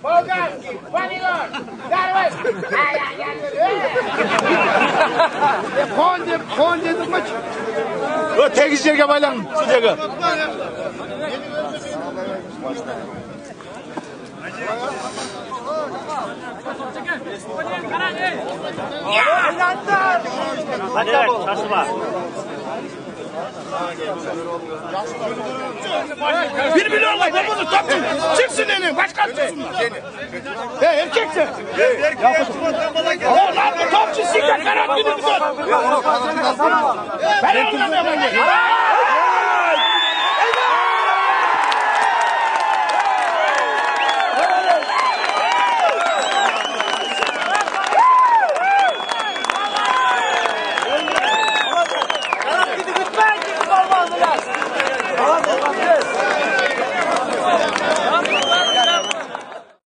Bolgarski, pomidor, garbaç. Kon dedim maç. O tek yerge baylan sıcakı. Hadi taşıma. Bir milyon var bunu topçu. Çıksın elin başkan çıksın. Erkeksin. Lan bu topçu siktir kanat gibi bir. Ben anlamıyorum.